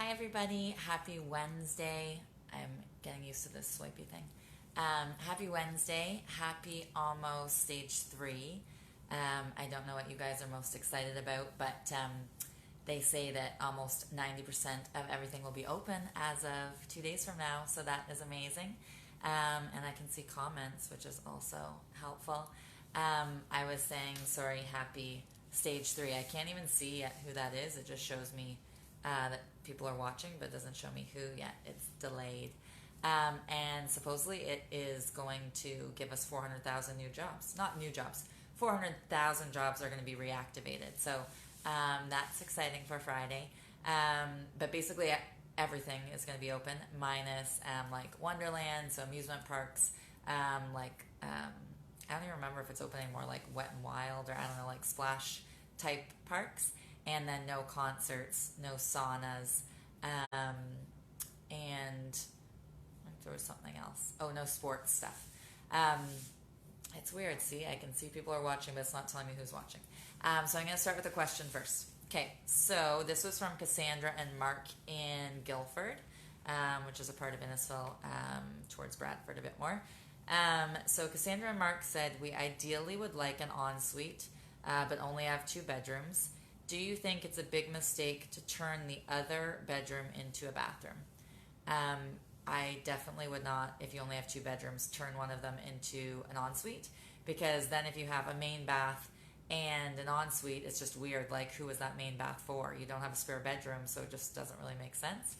Hi, everybody. Happy Wednesday. I'm getting used to this swipey thing. Happy Wednesday. Happy almost stage three. I don't know what you guys are most excited about, but they say that almost 90% of everything will be open as of 2 days from now, so that is amazing. And I can see comments, which is also helpful. I was saying, sorry, happy stage three. I can't even see yet who that is. It just shows me that people are watching, but doesn't show me who yet. It's delayed. And supposedly it is going to give us 400,000 new jobs. Not new jobs. 400,000 jobs are going to be reactivated. So that's exciting for Friday. But basically everything is going to be open, minus like Wonderland, so amusement parks, I don't even remember if it's open anymore, like Wet and Wild, or I don't know, like splash type parks. And then no concerts, no saunas, and there was something else. Oh, no sports stuff. It's weird. See, I can see people are watching, but it's not telling me who's watching. So I'm going to start with a question first. Okay, so this was from Cassandra and Mark in Guildford, which is a part of Innisfil, towards Bradford a bit more. So Cassandra and Mark said, we ideally would like an ensuite, but only have 2 bedrooms. Do you think it's a big mistake to turn the other bedroom into a bathroom? I definitely would not, if you only have 2 bedrooms, turn one of them into an ensuite, because then if you have a main bath and an ensuite, it's just weird. Like, who is that main bath for? You don't have a spare bedroom, so it just doesn't really make sense.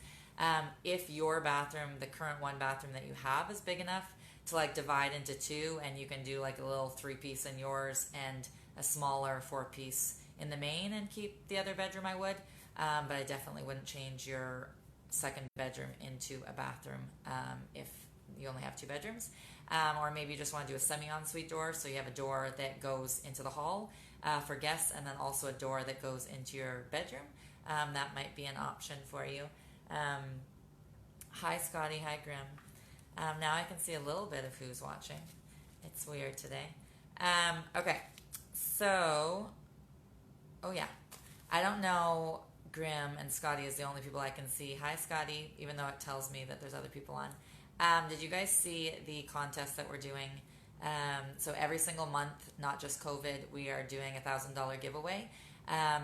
If your bathroom, the current 1 bathroom that you have, is big enough to like divide into 2, and you can do like a little 3-piece in yours and a smaller 4-piece in the main and keep the other bedroom, I would. But I definitely wouldn't change your second bedroom into a bathroom if you only have 2 bedrooms. Or maybe you just want to do a semi-ensuite door, so you have a door that goes into the hall for guests, and then also a door that goes into your bedroom. That might be an option for you. Hi, Scotty. Hi, Grim. Now I can see a little bit of who's watching. It's weird today. Okay, so... Oh, yeah. I don't know. Grim and Scotty is the only people I can see. Hi, Scotty, even though it tells me that there's other people on. Did you guys see the contest that we're doing? So every single month, not just COVID, we are doing a $1,000 giveaway.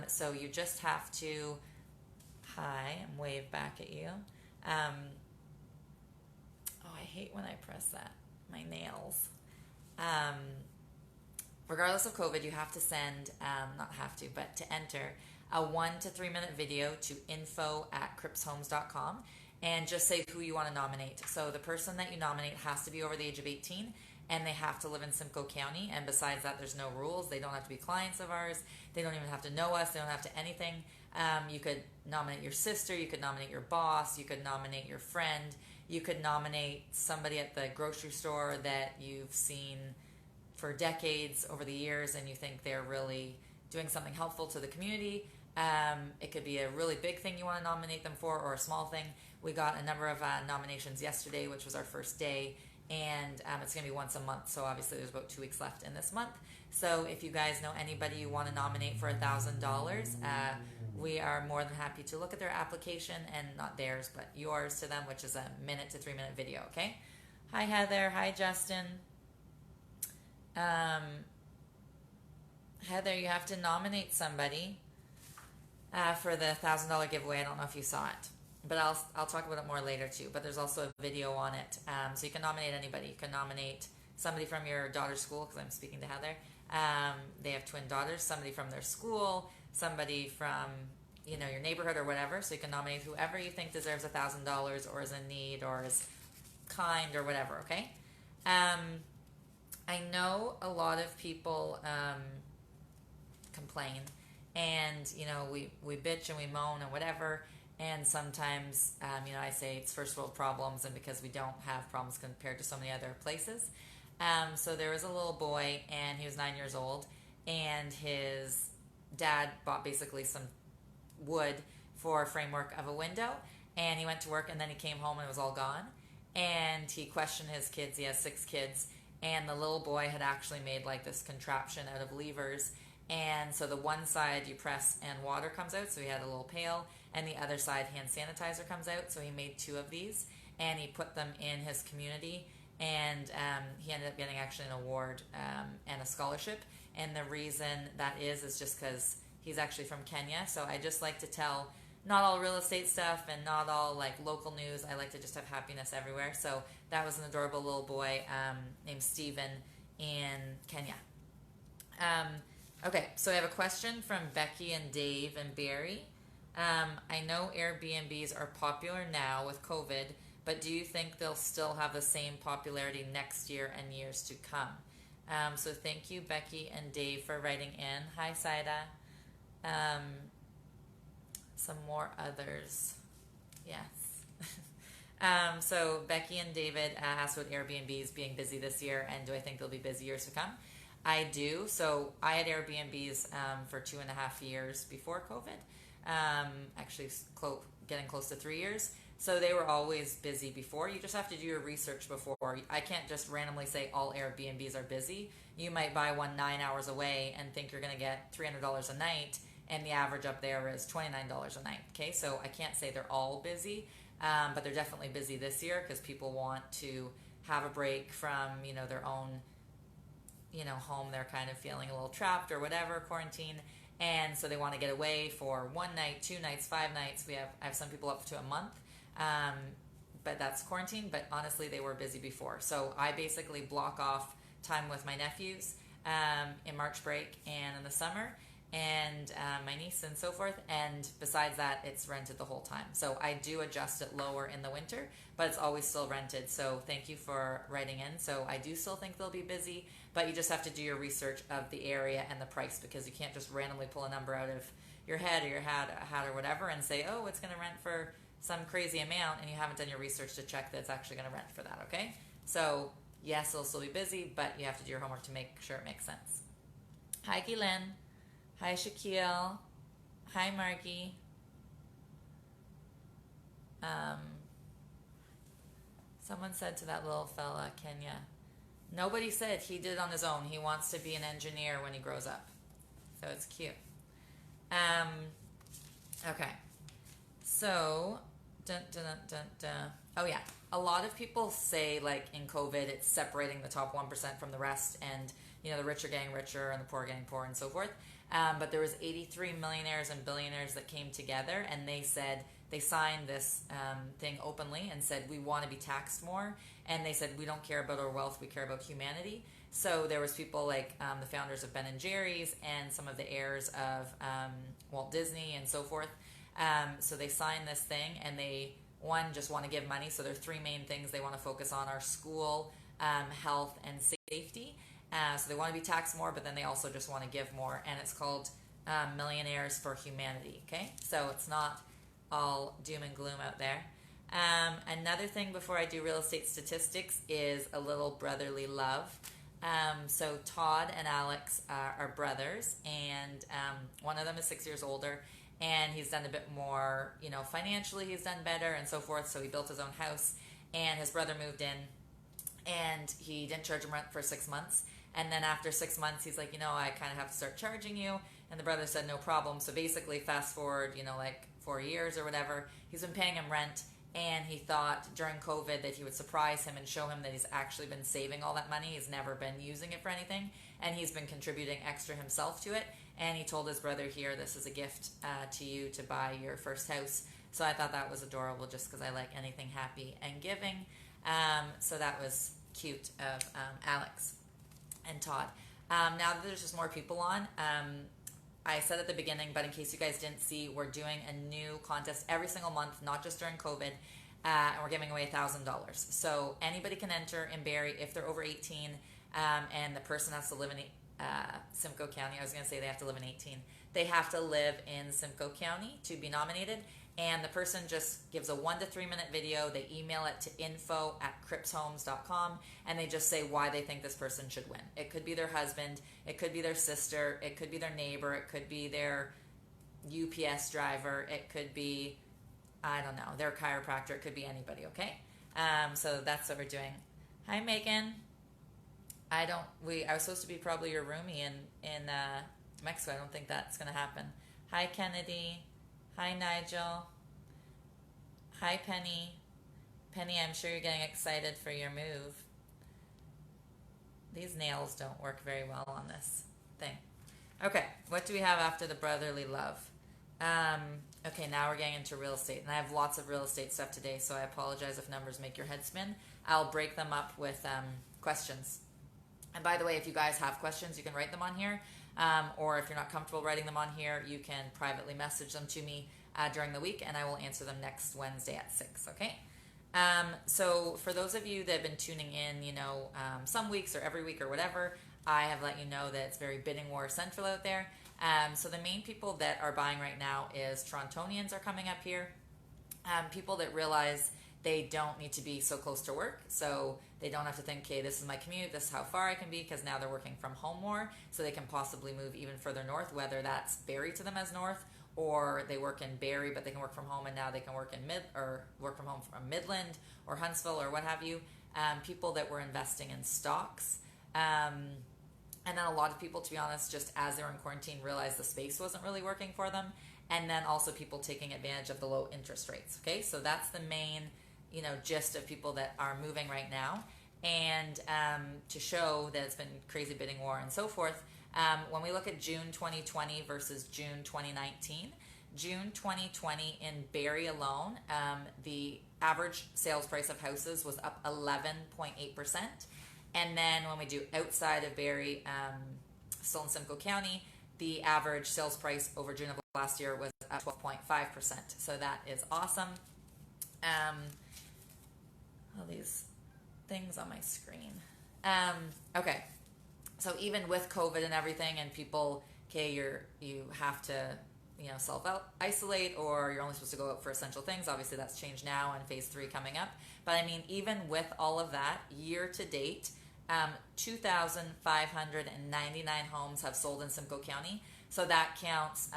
So you just have to... Hi, I'm wave back at you. Oh, I hate when I press that. My nails. Regardless of COVID, you have to send, not have to, but to enter a 1 to 3 minute video to info@crippshomes.com and just say who you want to nominate. So the person that you nominate has to be over the age of 18 and they have to live in Simcoe County. And besides that, there's no rules. They don't have to be clients of ours. They don't even have to know us. They don't have to anything. You could nominate your sister. You could nominate your boss. You could nominate your friend. You could nominate somebody at the grocery store that you've seen for decades over the years and you think they're really doing something helpful to the community. It could be a really big thing you want to nominate them for, or a small thing. We got a number of nominations yesterday, which was our first day, and it's going to be once a month, so obviously there's about 2 weeks left in this month. So if you guys know anybody you want to nominate for $1,000, we are more than happy to look at their application, and not theirs, but yours to them, which is a 1 to 3 minute video, okay? Hi, Heather. Hi, Justin. Heather, you have to nominate somebody for the $1,000 giveaway. I don't know if you saw it, but I'll talk about it more later too. But there's also a video on it, so you can nominate anybody. You can nominate somebody from your daughter's school, because I'm speaking to Heather. They have twin daughters. Somebody from their school, somebody from your neighborhood or whatever. So you can nominate whoever you think deserves $1,000 or is in need or is kind or whatever. Okay. I know a lot of people complain, and we bitch and we moan and whatever, and sometimes I say it's first world problems, and because we don't have problems compared to so many other places. So there was a little boy, and he was 9 years old, and his dad bought basically some wood for a framework of a window, and he went to work, and then he came home and it was all gone, and he questioned his kids. He has 6 kids. And the little boy had actually made like this contraption out of levers And so the one side you press and water comes out, so he had a little pail, and the other side hand sanitizer comes out. So he made 2 of these, and he put them in his community, and he ended up getting actually an award and a scholarship. And the reason that is just because he's actually from Kenya. So I just like to tell not all real estate stuff and not all like local news. I like to just have happiness everywhere. So that was an adorable little boy named Steven in Kenya. Okay, so I have a question from Becky and Dave and Barry. I know Airbnbs are popular now with COVID, but do you think they'll still have the same popularity next year and years to come? So thank you, Becky and Dave, for writing in. Hi, Saida. Some more others. Yes. So Becky and David asked about Airbnbs being busy this year, and do I think they'll be busy years to come? I do. So I had Airbnbs for 2.5 years before COVID. Actually, getting close to 3 years. So they were always busy before. You just have to do your research before. I can't just randomly say all Airbnbs are busy. You might buy one 9 hours away and think you're going to get $300 a night, and the average up there is $29 a night. Okay, so I can't say they're all busy, but they're definitely busy this year because people want to have a break from their own home. They're kind of feeling a little trapped or whatever, quarantine, and so they want to get away for 1 night, 2 nights, 5 nights. I have some people up to a month. But that's quarantine. But honestly, they were busy before. So I basically block off time with my nephews in March break and in the summer, and my niece and so forth. And besides that, it's rented the whole time. So I do adjust it lower in the winter, but it's always still rented. So thank you for writing in. So I do still think they'll be busy, but you just have to do your research of the area and the price, because you can't just randomly pull a number out of your head or your hat or whatever and say, oh, it's going to rent for some crazy amount, and you haven't done your research to check that it's actually going to rent for that, okay? So, yes, it'll still be busy, but you have to do your homework to make sure it makes sense. Hi, Guylaine. Hi, Shaquille. Hi, Margie. Someone said to that little fella, Kenya, nobody said he did it on his own. He wants to be an engineer when he grows up. So it's cute. Okay. So, oh yeah, a lot of people say like in COVID it's separating the top 1% from the rest, and the rich are getting richer and the poor are getting poor and so forth. But there was 83 millionaires and billionaires that came together, and they said they signed this thing openly and said we want to be taxed more, and they said we don't care about our wealth, we care about humanity. So there was people like the founders of Ben and Jerry's and some of the heirs of Walt Disney and so forth. So they signed this thing, and they just want to give money. So there are 3 main things they want to focus on: are school, health, and safety. So they want to be taxed more, but then they also just want to give more, and it's called Millionaires for Humanity. Okay, so it's not all doom and gloom out there. Another thing before I do real estate statistics is a little brotherly love. So Todd and Alex are brothers, and one of them is 6 years older, and he's done a bit more, financially he's done better and so forth. So he built his own house, and his brother moved in, and he didn't charge him rent for 6 months. And then after 6 months, he's like, I kind of have to start charging you. And the brother said, no problem. So basically fast forward, like 4 years or whatever, he's been paying him rent. And he thought during COVID that he would surprise him and show him that he's actually been saving all that money. He's never been using it for anything. And he's been contributing extra himself to it. And he told his brother, here, this is a gift to you to buy your first house. So I thought that was adorable, just because I like anything happy and giving. So that was cute of Alex and Todd. Now that there's just more people on, I said at the beginning, but in case you guys didn't see, we're doing a new contest every single month, not just during COVID, and we're giving away $1,000. So anybody can enter in Barrie if they're over 18, and the person has to live in Simcoe County. I was going to say they have to live in 18. They have to live in Simcoe County to be nominated, and the person just gives a 1 to 3 minute video. They email it to info@crippshomes.com, and they just say why they think this person should win. It could be their husband, it could be their sister, it could be their neighbor, it could be their UPS driver, it could be, I don't know, their chiropractor, it could be anybody, okay? So that's what we're doing. Hi, Megan. I was supposed to be probably your roomie in to Mexico. I don't think that's going to happen. Hi, Kennedy. Hi, Nigel. Hi, Penny. Penny, I'm sure you're getting excited for your move. These nails don't work very well on this thing. Okay, what do we have after the brotherly love? Okay, now we're getting into real estate. And I have lots of real estate stuff today, so I apologize if numbers make your head spin. I'll break them up with questions. And by the way, if you guys have questions, you can write them on here. Or if you're not comfortable writing them on here, you can privately message them to me during the week, and I will answer them next Wednesday at 6, okay? So for those of you that have been tuning in, some weeks or every week or whatever, I have let you know that it's very bidding war central out there. So the main people that are buying right now is Torontonians are coming up here. People that realize they don't need to be so close to work, so they don't have to think, okay, this is my commute, this is how far I can be, because now they're working from home more, so they can possibly move even further north, whether that's Barrie to them as north, or they work in Barrie, but they can work from home, and now they can work in work from home from Midland or Huntsville or what have you. People that were investing in stocks. And then a lot of people, to be honest, just as they were in quarantine, realized the space wasn't really working for them. And then also people taking advantage of the low interest rates. Okay, so that's the main, gist of people that are moving right now. And to show that it's been crazy bidding war and so forth, when we look at June 2020 versus June 2019, June 2020 in Barrie alone, the average sales price of houses was up 11.8%. And then when we do outside of Barrie, still in Simcoe County, the average sales price over June of last year was up 12.5%. So that is awesome. All these things on my screen. Okay. So even with COVID and everything, and people, okay, you have to, self-isolate, or you're only supposed to go out for essential things. Obviously, that's changed now, and phase 3 coming up. But I mean, even with all of that, year to date, 2,599 homes have sold in Simcoe County. So that counts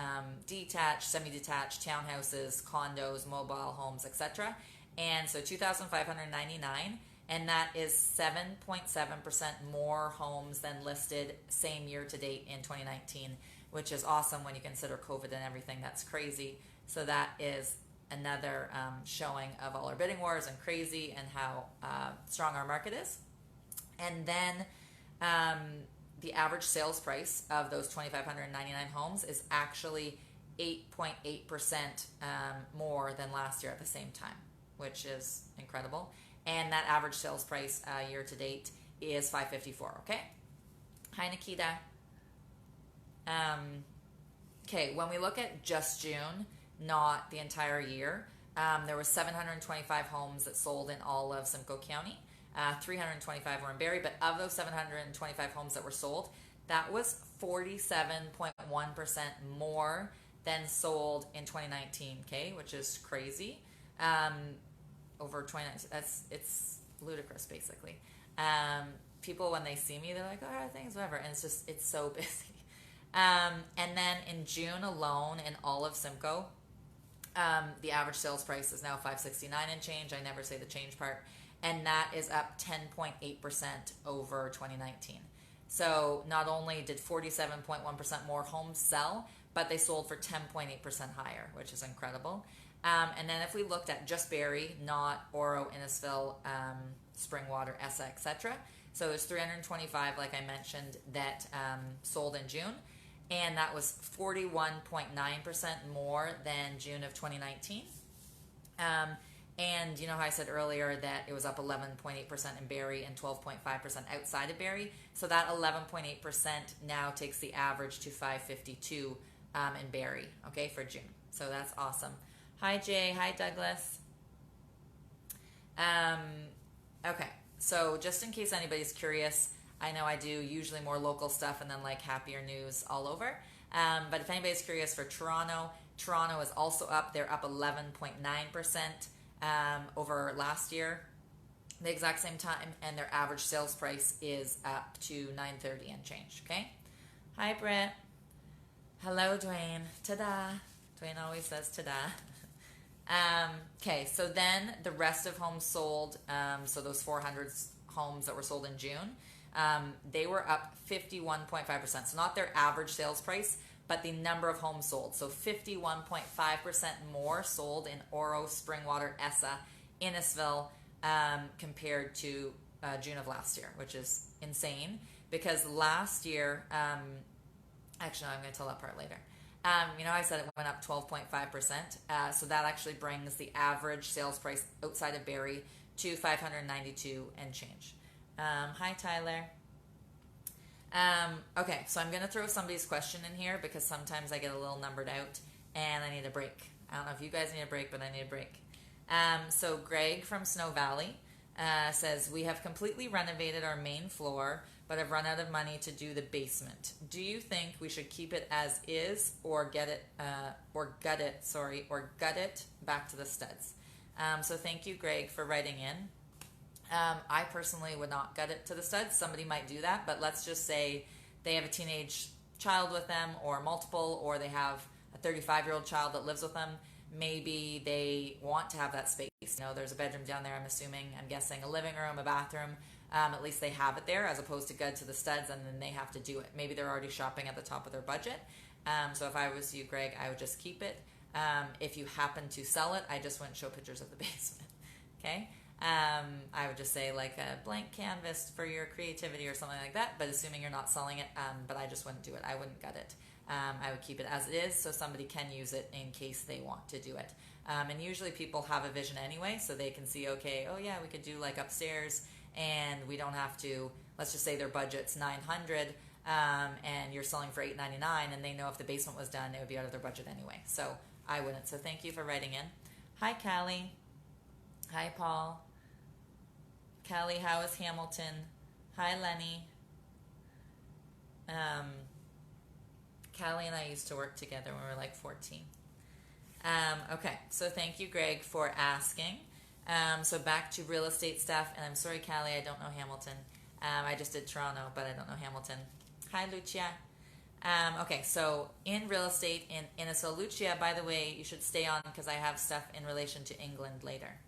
detached, semi-detached, townhouses, condos, mobile homes, etc. And so 2,599, and that is 7.7% more homes than listed same year to date in 2019, which is awesome when you consider COVID and everything. That's crazy. So that is another showing of all our bidding wars and crazy, and how strong our market is. And then the average sales price of those 2,599 homes is actually 8.8% more than last year at the same time, which is incredible. And that average sales price year to date is $554. Okay. Hi, Nikita. Okay, when we look at just June, not the entire year, there were 725 homes that sold in all of Simcoe County. 325 were in Barrie, but of those 725 homes that were sold, that was 47.1% more than sold in 2019, okay, which is crazy. Over 2019, it's ludicrous, basically. People, when they see me, they're like, oh, how are things, whatever, and it's so busy. And then in June alone, in all of Simcoe, the average sales price is now $569 and change. I never say the change part. And that is up 10.8% over 2019. So not only did 47.1% more homes sell, but they sold for 10.8% higher, which is incredible. And then if we looked at just Barrie, not Oro, Innisfil, Springwater, Essa, etc. So there's 325, like I mentioned, that sold in June. And that was 41.9% more than June of 2019. And you know how I said earlier that it was up 11.8% in Barrie and 12.5% outside of Barrie. So that 11.8% now takes the average to 552 in Barrie, okay, for June. So that's awesome. Hi, Jay. Hi, Douglas. Okay, so just in case anybody's curious, I know I do usually more local stuff and then like happier news all over. But if anybody's curious, for Toronto is also up. They're up 11.9%. Over last year, the exact same time, and their average sales price is up to $930 and change. Okay. Hi, Britt. Hello, Dwayne. Ta-da. Dwayne always says ta-da. Okay, so then the rest of homes sold, so those 400 homes that were sold in June, They were up 51.5%. So not their average sales price, but the number of homes sold. So 51.5% more sold in Oro, Springwater, Essa, Innisfil, compared to June of last year, which is insane. Because last year, actually, no, I'm going to tell that part later. I said it went up 12.5%. So that actually brings the average sales price outside of Barrie to $592 and change. Hi, Tyler. Okay, so I'm going to throw somebody's question in here because sometimes I get a little numbered out and I need a break. I don't know if you guys need a break, but I need a break. So Greg from Snow Valley says, we have completely renovated our main floor, but have run out of money to do the basement. Do you think we should keep it as is or gut it back to the studs? So thank you, Greg, for writing in. I personally would not gut it to the studs. Somebody might do that, but let's just say they have a teenage child with them or multiple, or they have a 35-year-old child that lives with them. Maybe they want to have that space. There's a bedroom down there, I'm guessing, a living room, a bathroom. At least they have it there as opposed to gut to the studs and then they have to do it. Maybe they're already shopping at the top of their budget. So if I was you, Greg, I would just keep it. If you happen to sell it, I just wouldn't show pictures of the basement. Okay? I would just say like a blank canvas for your creativity or something like that, but assuming you're not selling it, but I just wouldn't do it. I wouldn't gut it. I would keep it as it is so somebody can use it in case they want to do it. And usually people have a vision anyway, so they can see, okay, oh yeah, we could do like upstairs and we don't have to, let's just say their budget's $900 and you're selling for $899 and they know if the basement was done, it would be out of their budget anyway. So I wouldn't. So thank you for writing in. Hi, Callie. Hi, Paul. Callie, how is Hamilton? Hi, Lenny. Callie and I used to work together when we were like 14. Okay, so thank you, Greg, for asking. So back to real estate stuff, and I'm sorry, Callie, I don't know Hamilton. I just did Toronto, but I don't know Hamilton. Hi, Lucia. Okay, so in real estate in Innisfil, Lucia, by the way, you should stay on because I have stuff in relation to England later.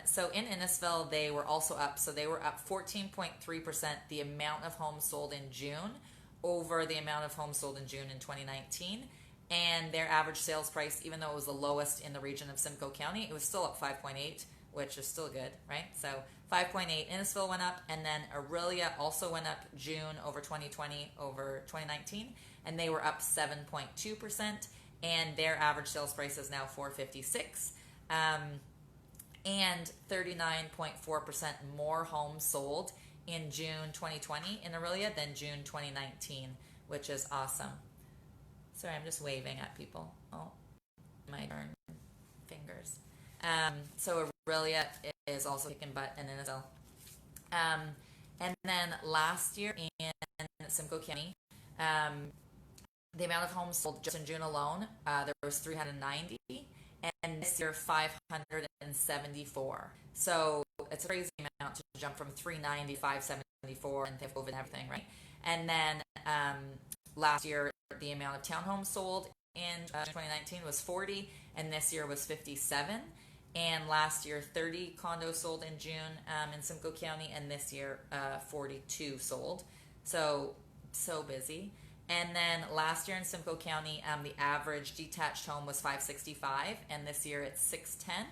So in Innisfil, they were also up. So they were up 14.3% the amount of homes sold in June over the amount of homes sold in June in 2019. And their average sales price, even though it was the lowest in the region of Simcoe County, it was still up 5.8, which is still good, right? So 5.8, Innisfil went up, and then Aurelia also went up June over 2020 over 2019, and they were up 7.2%, and their average sales price is now $456. And 39.4% more homes sold in June 2020 in Aurelia than June 2019, which is awesome. Sorry, I'm just waving at people. Oh, my darn fingers. So Aurelia is also kicking butt in Innisfil. And then last year in Simcoe County, the amount of homes sold just in June alone, there was 390, and this year 574. So it's a crazy amount to jump from 390 to 574 and COVID and everything, right? And then last year, the amount of townhomes sold in 2019 was 40, and this year was 57. And last year, 30 condos sold in June in Simcoe County, and this year, 42 sold. So busy. And then last year in Simcoe County, the average detached home was $565, and this year it's $610.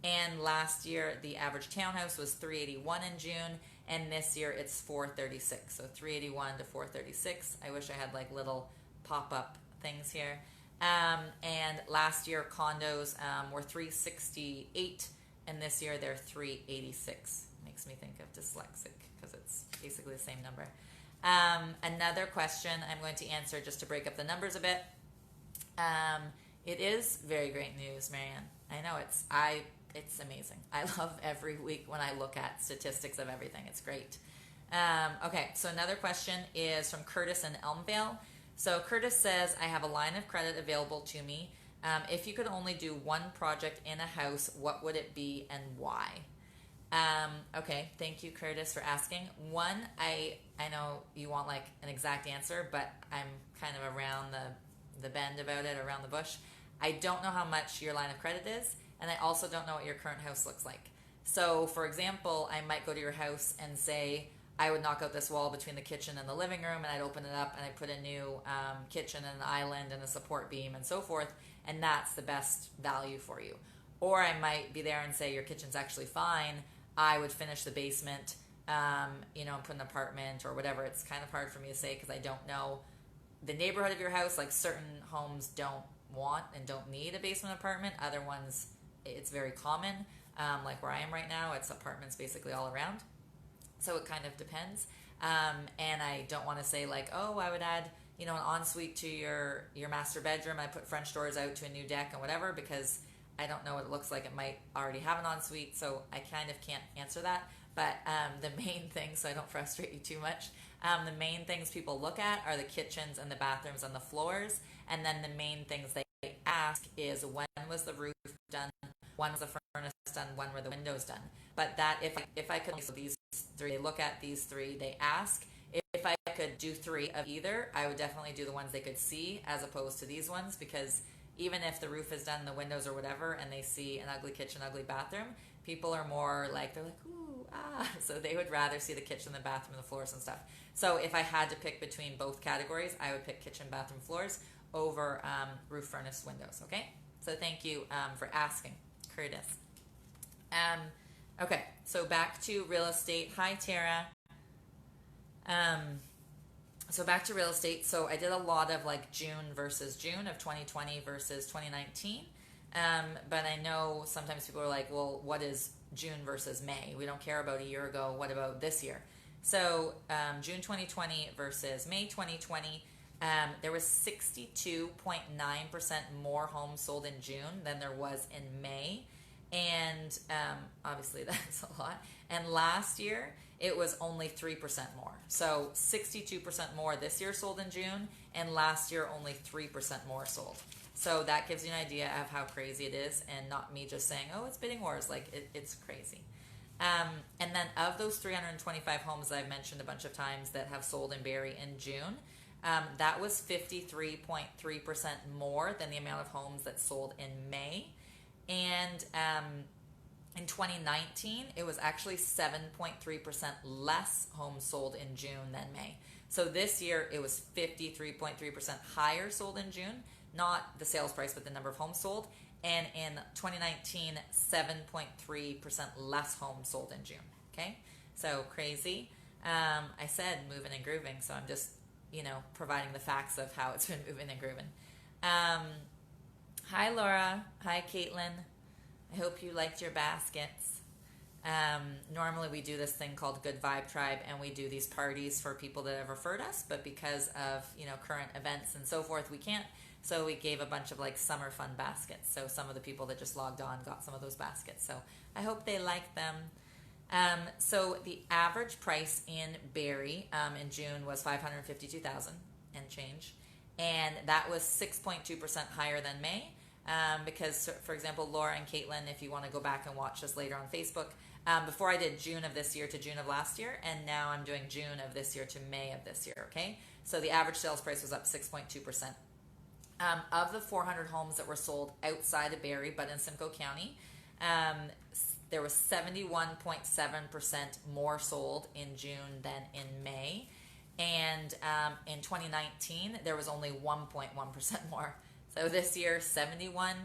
And last year, the average townhouse was $381 in June, and this year it's $436. So $381 to $436. I wish I had like little pop-up things here. And last year, condos were $368, and this year they're $386. Makes me think of dyslexic because it's basically the same number. Another question I'm going to answer just to break up the numbers a bit. It is very great news, Marianne. I know it's amazing. I love every week when I look at statistics of everything. It's great. Okay, so another question is from Curtis in Elmvale. So Curtis says, I have a line of credit available to me. If you could only do one project in a house, what would it be and why? Okay, thank you, Curtis, for asking. One, I know you want like an exact answer, but I'm kind of around the bend about it, around the bush. I don't know how much your line of credit is, and I also don't know what your current house looks like. So, for example, I might go to your house and say, I would knock out this wall between the kitchen and the living room, and I'd open it up and I'd put a new kitchen and an island and a support beam and so forth, and that's the best value for you. Or I might be there and say, your kitchen's actually fine. I would finish the basement, and put an apartment or whatever. It's kind of hard for me to say because I don't know the neighborhood of your house. Like, certain homes don't want and don't need a basement apartment. Other ones, it's very common. Like where I am right now, it's apartments basically all around. So it kind of depends. And I don't want to say like, oh, I would add, an ensuite to your master bedroom. I put French doors out to a new deck and whatever, because I don't know what it looks like. It might already have an ensuite, so I kind of can't answer that. But the main thing, so I don't frustrate you too much, the main things people look at are the kitchens and the bathrooms and the floors. And then the main things they ask is, when was the roof done? When was the furnace done? When were the windows done? But that, if I could, so these three, they look at these three, they ask. If I could do three of either, I would definitely do the ones they could see as opposed to these ones, because even if the roof is done, the windows or whatever, and they see an ugly kitchen, ugly bathroom, people are more like, they're like, ooh, ah. So they would rather see the kitchen, the bathroom, the floors and stuff. So if I had to pick between both categories, I would pick kitchen, bathroom, floors over roof, furnace, windows, okay? So thank you for asking, Curtis. Okay, so back to real estate. Hi, Tara. So back to real estate. So I did a lot of like June versus June of 2020 versus 2019. But I know sometimes people are like, well, what is June versus May? We don't care about a year ago. What about this year? So June 2020 versus May 2020, there was 62.9% more homes sold in June than there was in May. And obviously that's a lot. And last year, it was only 3% more. So 62% more this year sold in June, and last year only 3% more sold. So that gives you an idea of how crazy it is, and not me just saying, oh, it's bidding wars. Like, it's crazy. And then of those 325 homes that I've mentioned a bunch of times that have sold in Barrie in June, that was 53.3% more than the amount of homes that sold in May. And in 2019, it was actually 7.3% less homes sold in June than May. So this year, it was 53.3% higher sold in June, not the sales price, but the number of homes sold. And in 2019, 7.3% less homes sold in June. Okay, so crazy. I said moving and grooving, so I'm just, providing the facts of how it's been moving and grooving. Hi, Laura. Hi, Caitlin. I hope you liked your baskets. Normally we do this thing called Good Vibe Tribe, and we do these parties for people that have referred us, but because of, current events and so forth, we can't. So we gave a bunch of like summer fun baskets. So some of the people that just logged on got some of those baskets. So I hope they like them. So the average price in Barrie in June was $552,000 and change. And that was 6.2% higher than May. Because, for example, Laura and Caitlin, if you want to go back and watch this later on Facebook, before I did June of this year to June of last year, and now I'm doing June of this year to May of this year, okay? So the average sales price was up 6.2%. Of the 400 homes that were sold outside of Barrie, but in Simcoe County, there was 71.7% more sold in June than in May. And in 2019, there was only 1.1% more. So this year, 71%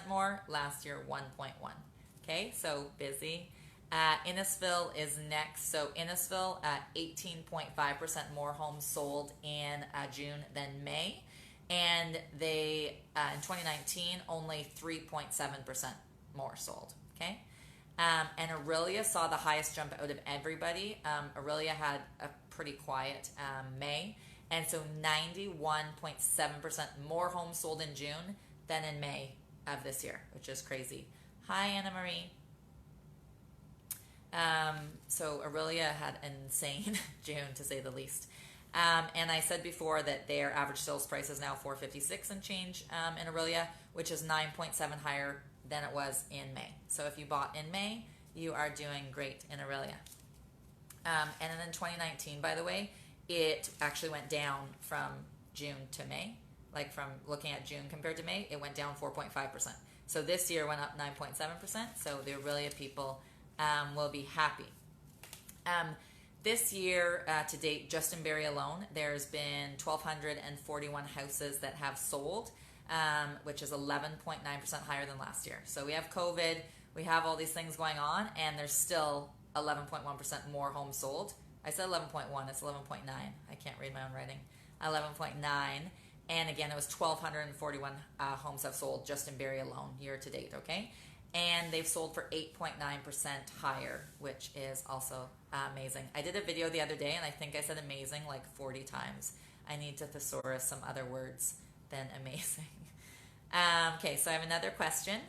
more. Last year, 1.1. Okay, so busy. Innisfil is next. So Innisfil, 18.5% more homes sold in June than May. And they, in 2019, only 3.7% more sold. Okay. And Aurelia saw the highest jump out of everybody. Aurelia had a pretty quiet May. And so 91.7% more homes sold in June than in May of this year, which is crazy. Hi, Anna Marie. So Aurelia had an insane June, to say the least. And I said before that their average sales price is now $456 and change in Aurelia, which is 9.7 higher than it was in May. So if you bought in May, you are doing great in Aurelia. And then in 2019, by the way, it actually went down from June to May. Like from looking at June compared to May, it went down 4.5%. So this year went up 9.7%. So the Aurelia people will be happy. This year to date, just in Barrie alone, there's been 1,241 houses that have sold, which is 11.9% higher than last year. So we have COVID, we have all these things going on, and there's still 11.1% more homes sold. I said 11.1, it's 11.9. I can't read my own writing. 11.9. And again, it was 1,241 homes have sold just in Barrie alone year to date, okay? And they've sold for 8.9% higher, which is also amazing. I did a video the other day, and I think I said amazing like 40 times. I need to thesaurus some other words than amazing. Okay, so I have another question.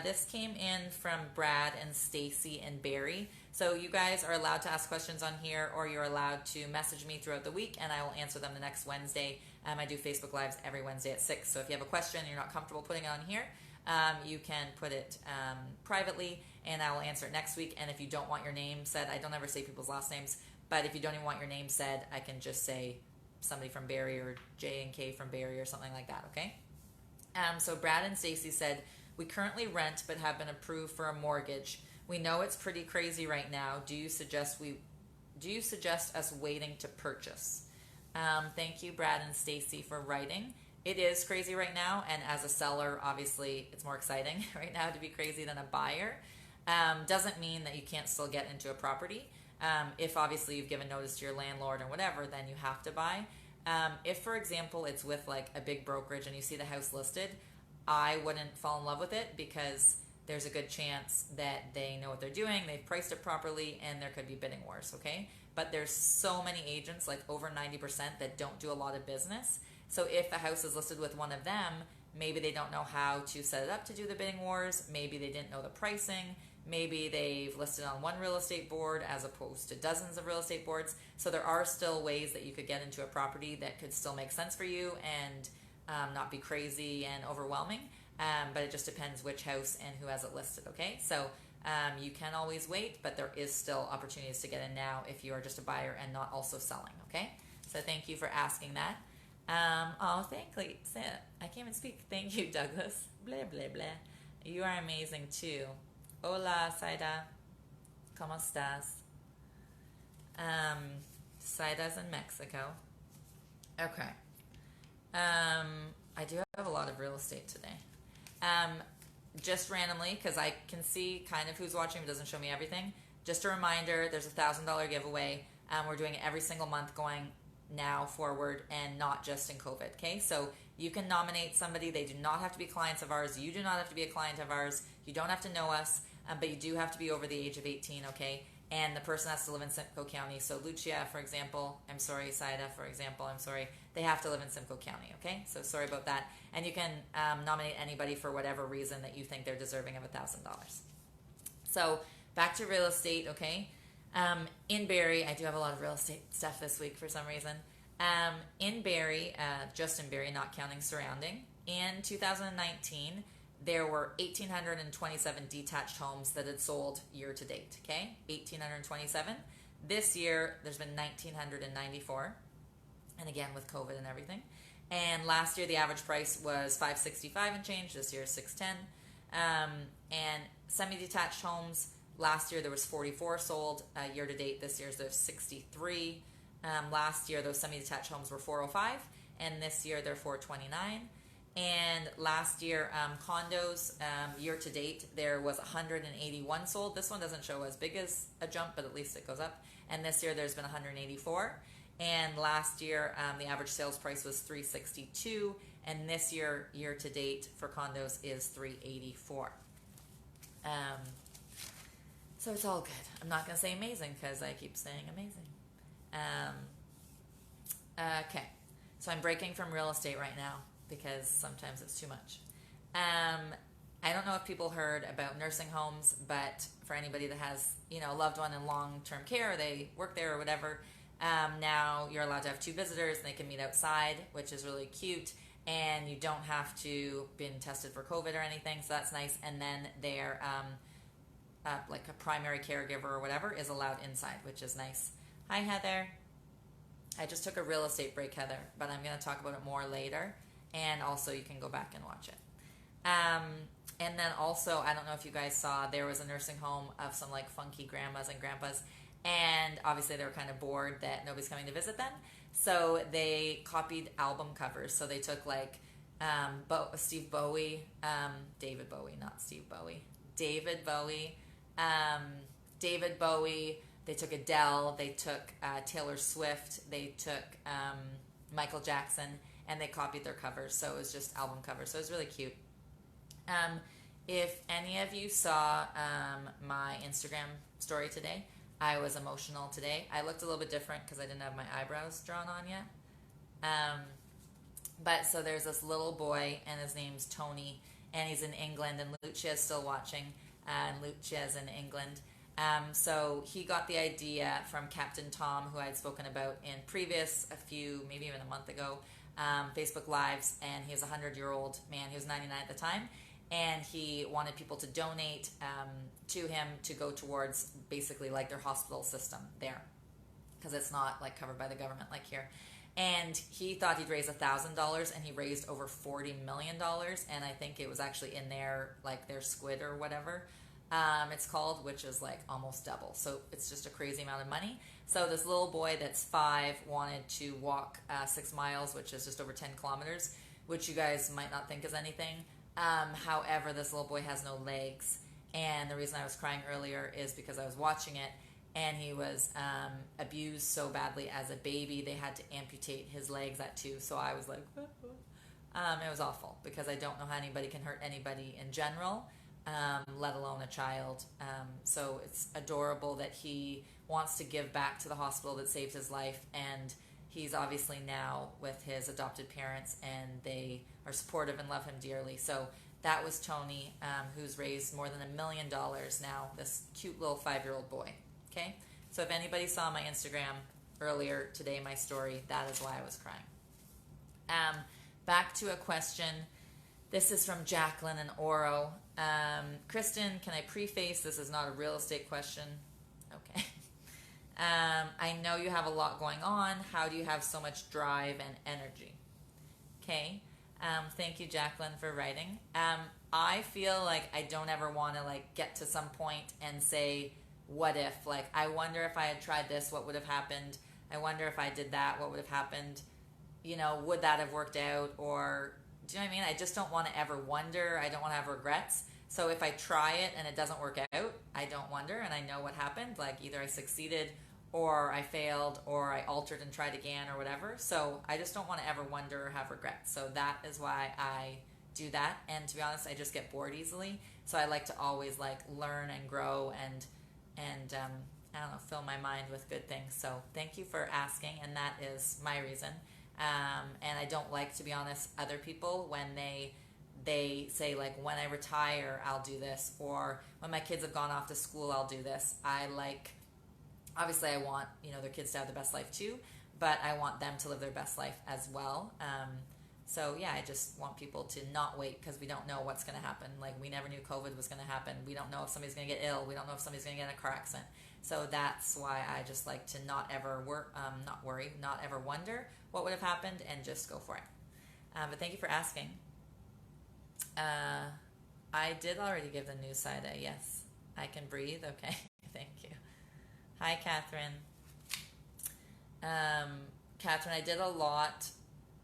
This came in from Brad and Stacy and Barry. So you guys are allowed to ask questions on here, or you're allowed to message me throughout the week, and I will answer them the next Wednesday. I do Facebook Lives every Wednesday at 6. So if you have a question and you're not comfortable putting it on here, you can put it privately, and I will answer it next week. And if you don't want your name said, I don't ever say people's last names, but if you don't even want your name said, I can just say somebody from Barrie or J and K from Barrie or something like that, okay? So Brad and Stacy said, we currently rent but have been approved for a mortgage. We know it's pretty crazy right now. Do you suggest us waiting to purchase? Thank you, Brad and Stacy, for writing. It is crazy right now, and as a seller, obviously, it's more exciting right now to be crazy than a buyer. Doesn't mean that you can't still get into a property. If obviously you've given notice to your landlord or whatever, then you have to buy. If, for example, it's with like a big brokerage and you see the house listed, I wouldn't fall in love with it because there's a good chance that they know what they're doing, they've priced it properly, and there could be bidding wars, okay? But there's so many agents, like over 90%, that don't do a lot of business. So if a house is listed with one of them, maybe they don't know how to set it up to do the bidding wars, maybe they didn't know the pricing, maybe they've listed on one real estate board as opposed to dozens of real estate boards. So there are still ways that you could get into a property that could still make sense for you and not be crazy and overwhelming. But it just depends which house and who has it listed, okay? So you can always wait, but there is still opportunities to get in now if you are just a buyer and not also selling, okay? So thank you for asking that. Thank you. I can't even speak. Thank you, Douglas. Blah, blah, blah. You are amazing too. Hola, Saida. ¿Cómo estás? Saida's in Mexico. Okay. I do have a lot of real estate today. Just randomly, because I can see kind of who's watching, but doesn't show me everything. Just a reminder, there's a $1,000 giveaway. We're doing it every single month going now forward, and not just in COVID, okay? So you can nominate somebody. They do not have to be clients of ours. You do not have to be a client of ours. You don't have to know us, but you do have to be over the age of 18, okay? And the person has to live in Simcoe County. So Lucia, for example, I'm sorry, Saida, for example, I'm sorry, they have to live in Simcoe County, okay? So sorry about that. And you can nominate anybody for whatever reason that you think they're deserving of $1,000. So back to real estate, okay? In Barrie, I do have a lot of real estate stuff this week for some reason. In Barrie, just in Barrie, not counting surrounding, in 2019, there were 1,827 detached homes that had sold year to date, okay? 1,827. This year, there's been 1,994, and again, with COVID and everything. And last year, the average price was $565 and change. This year, $610. And semi-detached homes, last year there was 44 sold. Year to date, this year there's 63. Last year, those semi-detached homes were 405, and this year they're 429. And last year, condos, year to date, there was 181 sold. This one doesn't show as big as a jump, but at least it goes up. And this year, there's been 184. And last year, the average sales price was 362. And this year, year to date for condos is 384. So it's all good. I'm not going to say amazing because I keep saying amazing. Okay. So I'm breaking from real estate right now, because sometimes it's too much. I don't know if people heard about nursing homes, but for anybody that has, a loved one in long-term care, or they work there or whatever, now you're allowed to have 2 visitors and they can meet outside, which is really cute, and you don't have to been tested for COVID or anything, so that's nice. And then their like a primary caregiver or whatever is allowed inside, which is nice. Hi, Heather. I just took a real estate break, Heather, but I'm going to talk about it more later. And also you can go back and watch it. And then also, I don't know if you guys saw, there was a nursing home of some like funky grandmas and grandpas, And obviously they were kind of bored that nobody's coming to visit them. So they copied album covers. So they took like Steve Bowie, David Bowie, not Steve Bowie, David Bowie, David Bowie. They took Adele. They took Taylor Swift. They took Michael Jackson, and they copied their covers. So it was just album covers. So it was really cute. If any of you saw my Instagram story today, I was emotional today. I looked a little bit different because I didn't have my eyebrows drawn on yet. But so there's this little boy, and his name's Tony, and he's in England, and Lucia's still watching, and Lucia's in England. So he got the idea from Captain Tom, who I'd spoken about in previous, maybe even a month ago, Facebook Lives, and he was a 100-year-old man. He was 99 at the time, and he wanted people to donate to him to go towards basically like their hospital system there, because it's not like covered by the government like here. And he thought he'd raise $1,000, and he raised over $40 million, and I think it was actually in their squid or whatever it's called, which is like almost double. So it's just a crazy amount of money. So this little boy that's 5 wanted to walk 6 miles, which is just over 10 kilometers, which you guys might not think is anything. However, this little boy has no legs, and the reason I was crying earlier is because I was watching it, and he was abused so badly as a baby. They had to amputate his legs at 2, so I was like, it was awful, because I don't know how anybody can hurt anybody in general, let alone a child. So it's adorable that he wants to give back to the hospital that saved his life, and he's obviously now with his adopted parents, and they are supportive and love him dearly. So that was Tony, who's raised more than $1 million now, this cute little 5-year-old boy. Okay, so if anybody saw my Instagram earlier today, my story, that is why I was crying. Back to a question. This is from Jacqueline and Oro. Kristin, can I preface this is not a real estate question? Okay. I know you have a lot going on. How do you have so much drive and energy? Okay. Thank you, Jacqueline, for writing. I feel like I don't ever want to get to some point and say, what if? I wonder if I had tried this, what would have happened? I wonder if I did that, what would have happened? Would that have worked out? Or, do you know what I mean? I just don't want to ever wonder. I don't want to have regrets. So if I try it and it doesn't work out, I don't wonder, and I know what happened. Either I succeeded or I failed or I altered and tried again or whatever. So I just don't want to ever wonder or have regrets. So that is why I do that. And to be honest, I just get bored easily. So I like to always learn and grow and I don't know, fill my mind with good things. So thank you for asking, and that is my reason. And I don't like, to be honest, other people when they say when I retire I'll do this, or when my kids have gone off to school I'll do this. Obviously I want their kids to have the best life too, but I want them to live their best life as well. So yeah, I just want people to not wait, because we don't know what's going to happen. We never knew COVID was going to happen. We don't know if somebody's going to get ill. We don't know if somebody's going to get in a car accident. So that's why I just like to not ever not ever wonder what would have happened, and just go for it. But thank you for asking. I did already give the news side a yes. I can breathe. Okay. Thank you. Hi, Catherine. Catherine, I did a lot.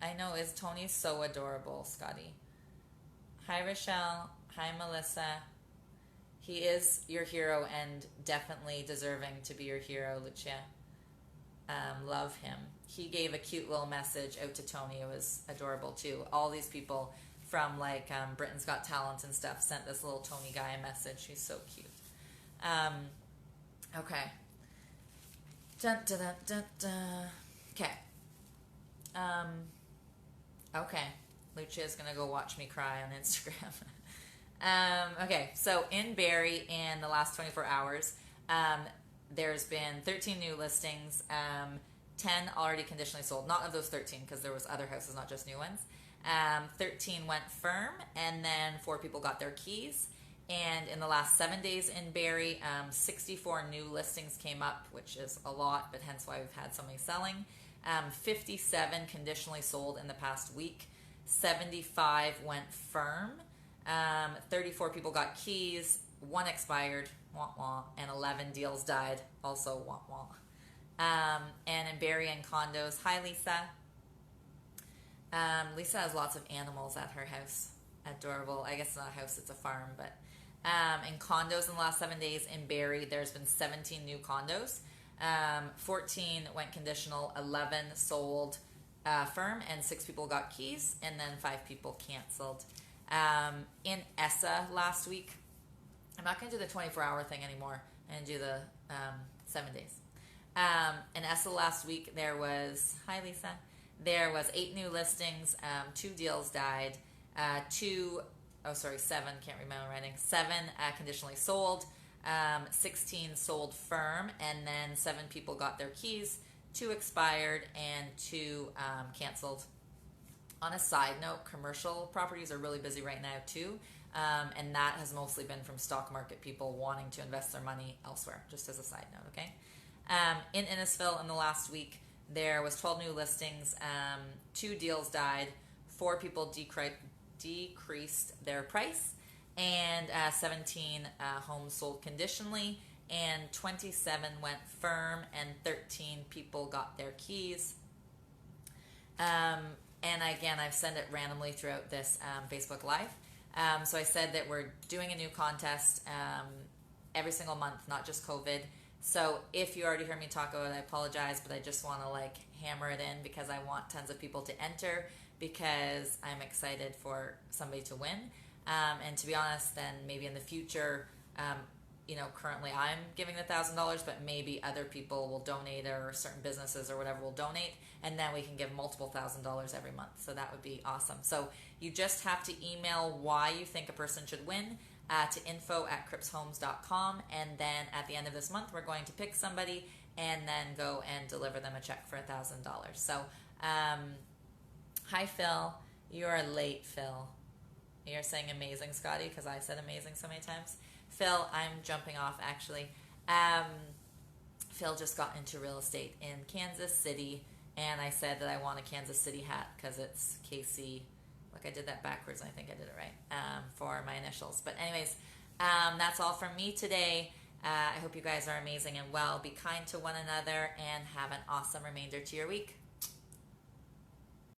I know, is Tony so adorable, Scotty? Hi, Rochelle. Hi, Melissa. He is your hero and definitely deserving to be your hero, Lucia. Love him. He gave a cute little message out to Tony. It was adorable too. All these people from Britain's Got Talent and stuff sent this little Tony guy a message. He's so cute. Okay. Dun, dun, dun, dun, dun. Okay. Okay. Lucia's going to go watch me cry on Instagram. Okay, so in Barrie in the last 24 hours, there's been 13 new listings, 10 already conditionally sold. Not of those 13, because there was other houses, not just new ones. 13 went firm, and then 4 people got their keys. And in the last 7 days in Barrie, 64 new listings came up, which is a lot, but hence why we've had so many selling. 57 conditionally sold in the past week. 75 went firm. 34 people got keys, 1 expired, wah wah, and 11 deals died, also wah wah. And in Barrie and condos, hi Lisa. Lisa has lots of animals at her house. Adorable. I guess it's not a house, it's a farm, but in condos in the last 7 days in Barrie, there's been 17 new condos. 14 went conditional, 11 sold firm, and 6 people got keys, and then 5 people canceled. In ESSA last week, I'm not going to do the 24-hour thing anymore. I'm going to do the 7 days. In ESSA last week, there was, hi Lisa, there was 8 new listings, 2 deals died, 7, can't remember writing, 7 conditionally sold, 16 sold firm, and then 7 people got their keys, 2 expired, and 2 canceled. On a side note, commercial properties are really busy right now too, and that has mostly been from stock market people wanting to invest their money elsewhere, just as a side note, okay? In Innisfil in the last week, there was 12 new listings, 2 deals died, 4 people decreased their price, and 17 homes sold conditionally, and 27 went firm, and 13 people got their keys. And again, I've sent it randomly throughout this Facebook Live. So I said that we're doing a new contest every single month, not just COVID. So if you already heard me talk about it, I apologize, but I just want to hammer it in because I want tons of people to enter because I'm excited for somebody to win. And to be honest, then maybe in the future, currently I'm giving the $1,000, but maybe other people will donate or certain businesses or whatever will donate, and then we can give multiple $1,000s every month. So that would be awesome. So you just have to email why you think a person should win to info@crippshomes.com, and then at the end of this month, we're going to pick somebody and then go and deliver them a check for $1,000. So, hi Phil, you're late, Phil. You're saying amazing, Scotty, because I said amazing so many times. Phil, I'm jumping off actually. Phil just got into real estate in Kansas City, and I said that I want a Kansas City hat because it's KC. Look, I did that backwards. I think I did it right for my initials. But anyways, that's all from me today. I hope you guys are amazing and well. Be kind to one another and have an awesome remainder to your week.